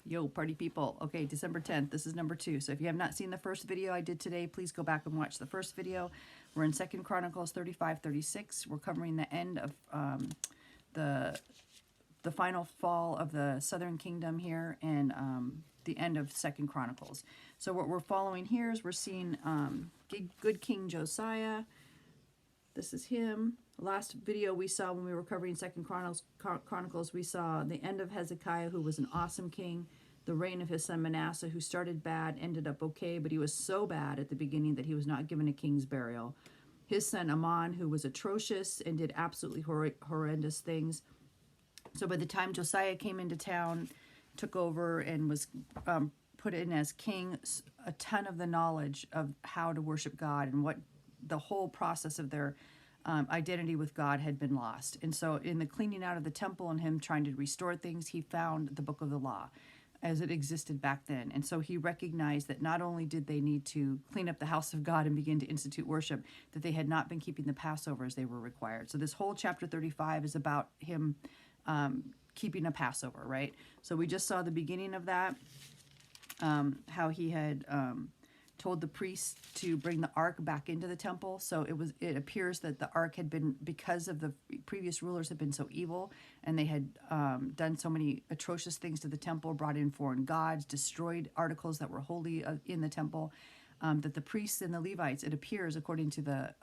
Yo, party people. Okay, December 10th. This is number 2. So if you have not seen the first video I did today, please go back and watch the first video. We're in 2 Chronicles 35-36. We're covering the end of the final fall of the southern kingdom here, and the end of 2 Chronicles. So what we're following here is we're seeing good King Josiah. This is him. Last video we saw when we were covering 2 Chronicles, we saw the end of Hezekiah, who was an awesome king. The reign of his son Manasseh, who started bad, ended up okay, but he was so bad at the beginning that he was not given a king's burial. His son Amon, who was atrocious and did absolutely horrendous things. So by the time Josiah came into town, took over, and was put in as king, a ton of the knowledge of how to worship God and what the whole process of their identity with God had been lost. And so in the cleaning out of the temple and him trying to restore things, he found the book of the law as it existed back then. And so he recognized that not only did they need to clean up the house of God and begin to institute worship, that they had not been keeping the Passover as they were required. So this whole chapter 35 is about him keeping a Passover, right? So we just saw the beginning of that, how he had told the priests to bring the ark back into the temple. So it appears that the ark had been, because of the previous rulers had been so evil, and they had done so many atrocious things to the temple, brought in foreign gods, destroyed articles that were holy in the temple, that the priests and the Levites, it appears, according to the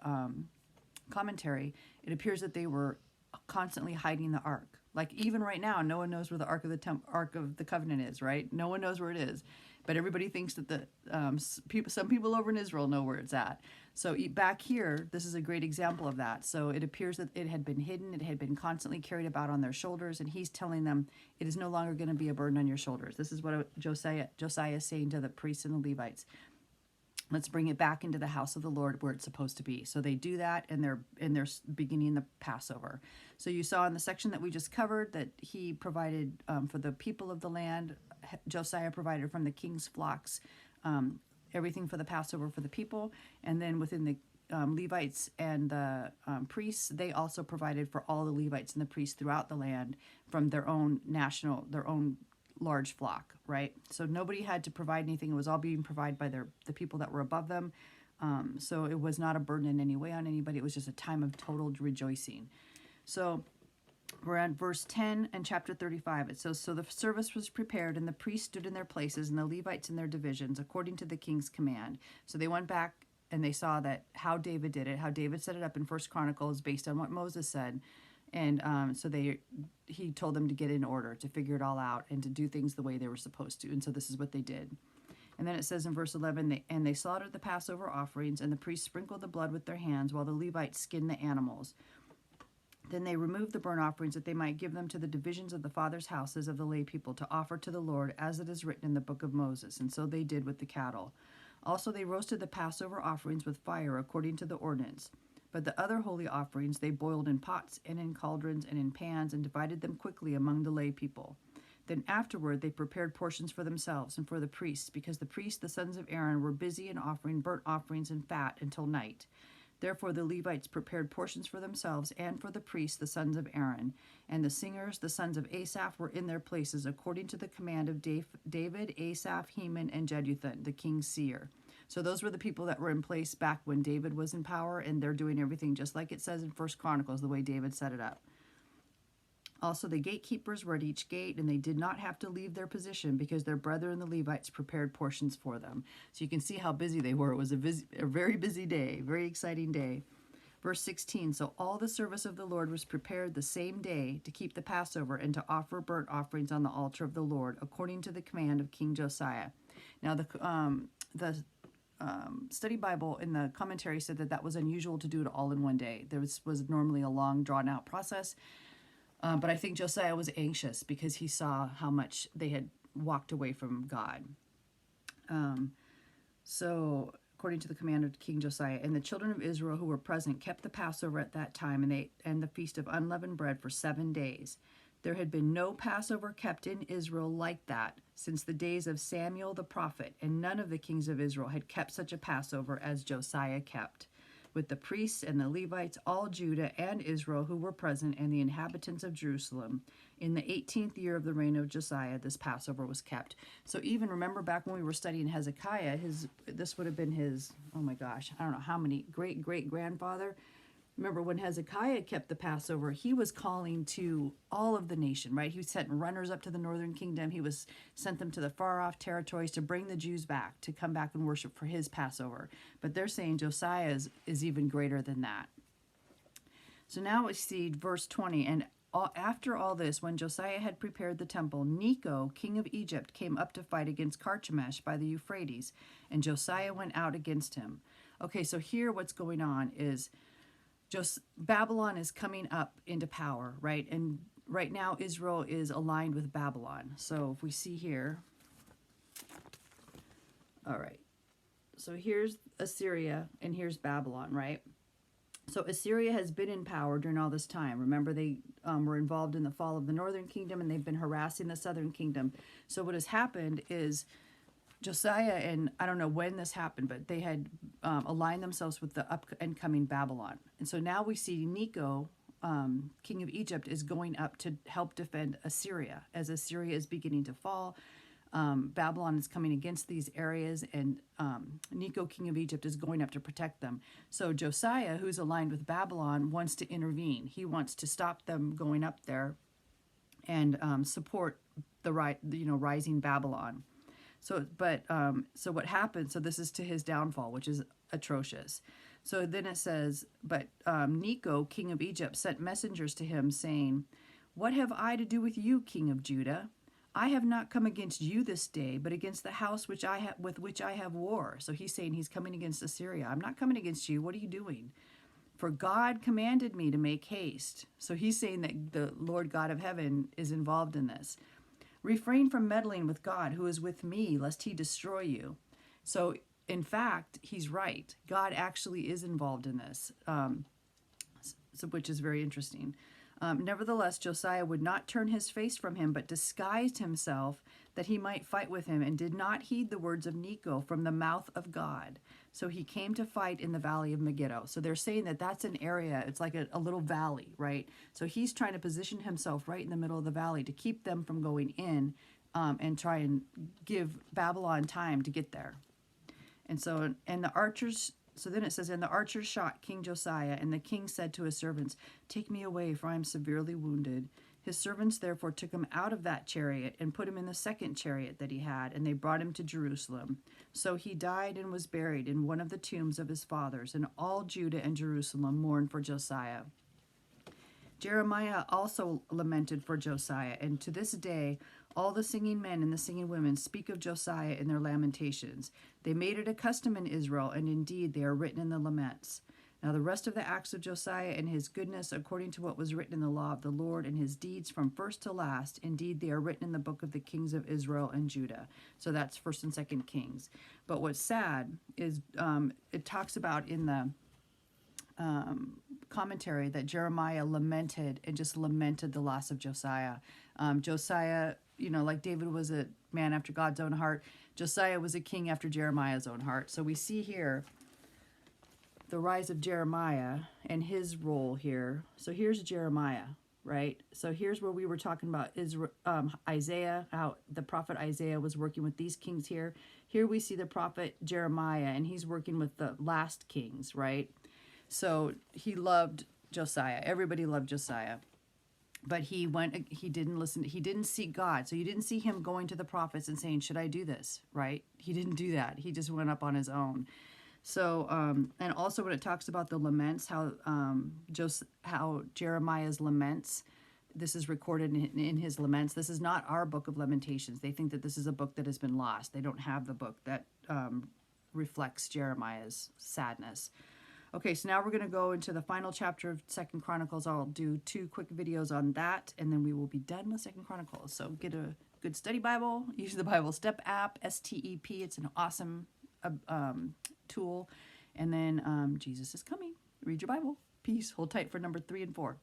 commentary, it appears that they were constantly hiding the ark. Like even right now, no one knows where the Ark of the Covenant is, right? No one knows where it is, but everybody thinks that some people over in Israel know where it's at. So back here, this is a great example of that. So it appears that it had been hidden, it had been constantly carried about on their shoulders, and he's telling them it is no longer going to be a burden on your shoulders. This is what Josiah is saying to the priests and the Levites. Let's bring it back into the house of the Lord where it's supposed to be. So they do that, and they're beginning the Passover. So you saw in the section that we just covered that he provided for the people of the land. Josiah provided from the king's flocks everything for the Passover for the people. And then within the Levites and the priests, they also provided for all the Levites and the priests throughout the land from their own large flock, right? So nobody had to provide anything. It was all being provided by the people that were above them. So it was not a burden in any way on anybody. It was just a time of total rejoicing. So we're at verse 10 and chapter 35. It says, so the service was prepared, and the priests stood in their places, and the Levites in their divisions, according to the king's command. So they went back and they saw that how David did it, how David set it up in 1 Chronicles based on what Moses said. And so he told them to get in order, to figure it all out, and to do things the way they were supposed to. And so this is what they did. And then it says in verse 11, and they slaughtered the Passover offerings, and the priests sprinkled the blood with their hands, while the Levites skinned the animals. Then they removed the burnt offerings, that they might give them to the divisions of the fathers' houses of the lay people, to offer to the Lord, as it is written in the book of Moses. And so they did with the cattle. Also they roasted the Passover offerings with fire, according to the ordinance. But the other holy offerings they boiled in pots and in cauldrons and in pans, and divided them quickly among the lay people. Then afterward they prepared portions for themselves and for the priests, because the priests, the sons of Aaron, were busy in offering burnt offerings and fat until night. Therefore the Levites prepared portions for themselves and for the priests, the sons of Aaron. And the singers, the sons of Asaph, were in their places, according to the command of David, Asaph, Heman, and Jeduthun, the king's seer. So those were the people that were in place back when David was in power, and they're doing everything just like it says in 1 Chronicles, the way David set it up. Also the gatekeepers were at each gate, and they did not have to leave their position, because their brethren the Levites prepared portions for them. So you can see how busy they were. It was a very busy day, very exciting day. Verse 16, so all the service of the Lord was prepared the same day to keep the Passover and to offer burnt offerings on the altar of the Lord, according to the command of King Josiah. Now the study Bible in the commentary said that was unusual to do it all in one day. There was normally a long, drawn-out process. But I think Josiah was anxious because he saw how much they had walked away from God. So according to the command of King Josiah, and the children of Israel who were present kept the Passover at that time, and the feast of unleavened bread for 7 days. There had been no Passover kept in Israel like that since the days of Samuel the prophet, and none of the kings of Israel had kept such a Passover as Josiah kept. with the priests and the Levites, all Judah and Israel who were present, and the inhabitants of Jerusalem. In the 18th year of the reign of Josiah, this Passover was kept. So even remember back when we were studying Hezekiah, this would have been his, oh my gosh, I don't know how many, great-great-grandfather. Remember when Hezekiah kept the Passover, he was calling to all of the nation, right? He sent runners up to the northern kingdom. He sent them to the far off territories to bring the Jews back, to come back and worship for his Passover. But they're saying Josiah is even greater than that. So now we see verse 20, and after all this, when Josiah had prepared the temple, Necho, king of Egypt, came up to fight against Carchemish by the Euphrates, and Josiah went out against him. Okay, so here what's going on is just Babylon is coming up into power, right? And right now Israel is aligned with Babylon. So if we see here, all right, so here's Assyria and here's Babylon, right? So Assyria has been in power during all this time. Remember, they were involved in the fall of the northern kingdom, and they've been harassing the southern kingdom. So what has happened is Josiah, and I don't know when this happened, but they had aligned themselves with the up and coming Babylon. And so now we see Necho, king of Egypt, is going up to help defend Assyria. As Assyria is beginning to fall, Babylon is coming against these areas, and Necho, king of Egypt, is going up to protect them. So Josiah, who's aligned with Babylon, wants to intervene. He wants to stop them going up there and support the rising Babylon. So what happened, so this is to his downfall, which is atrocious. So then it says, but Necho, king of Egypt, sent messengers to him saying, "What have I to do with you, king of Judah? I have not come against you this day, but against the house with which I have war." So he's saying he's coming against Assyria. I'm not coming against you. What are you doing? For God commanded me to make haste. So he's saying that the Lord God of heaven is involved in this. Refrain from meddling with God, who is with me, lest he destroy you. So, in fact, he's right. God actually is involved in this, which is very interesting. Nevertheless, Josiah would not turn his face from him, but disguised himself that he might fight with him, and did not heed the words of Necho from the mouth of God. So he came to fight in the valley of Megiddo. So they're saying that that's an area, it's like a little valley, right? So he's trying to position himself right in the middle of the valley to keep them from going in and try and give Babylon time to get there. And so, and the archers, so then it says, and the archers shot King Josiah, and the king said to his servants, "Take me away, for I am severely wounded." His servants therefore took him out of that chariot and put him in the second chariot that he had, and they brought him to Jerusalem. So he died and was buried in one of the tombs of his fathers, and all Judah and Jerusalem mourned for Josiah. Jeremiah also lamented for Josiah, and to this day all the singing men and the singing women speak of Josiah in their lamentations. They made it a custom in Israel, and indeed they are written in the laments. Now the rest of the acts of Josiah and his goodness, according to what was written in the law of the Lord, and his deeds from first to last, indeed they are written in the book of the kings of Israel and Judah. So that's 1st and 2nd Kings. But what's sad is it talks about in the commentary that Jeremiah lamented the loss of Josiah. Josiah, like David was a man after God's own heart, Josiah was a king after Jeremiah's own heart. So we see here the rise of Jeremiah and his role here. So here's Jeremiah, right? So here's where we were talking about Isaiah, how the prophet Isaiah was working with these kings here. Here we see the prophet Jeremiah, and he's working with the last kings, right? So he loved Josiah. Everybody loved Josiah. But he didn't listen, he didn't seek God. So you didn't see him going to the prophets and saying, "Should I do this?" Right? He didn't do that. He just went up on his own. So, and also when it talks about the laments, how Jeremiah's laments, this is recorded in his laments. This is not our book of Lamentations. They think that this is a book that has been lost. They don't have the book that reflects Jeremiah's sadness. Okay, so now we're going to go into the final chapter of 2nd Chronicles. I'll do 2 quick videos on that, and then we will be done with 2nd Chronicles. So get a good study Bible. Use the Bible Step app, STEP. It's an awesome tool. And then Jesus is coming. Read your Bible. Peace. Hold tight for number 3 and 4.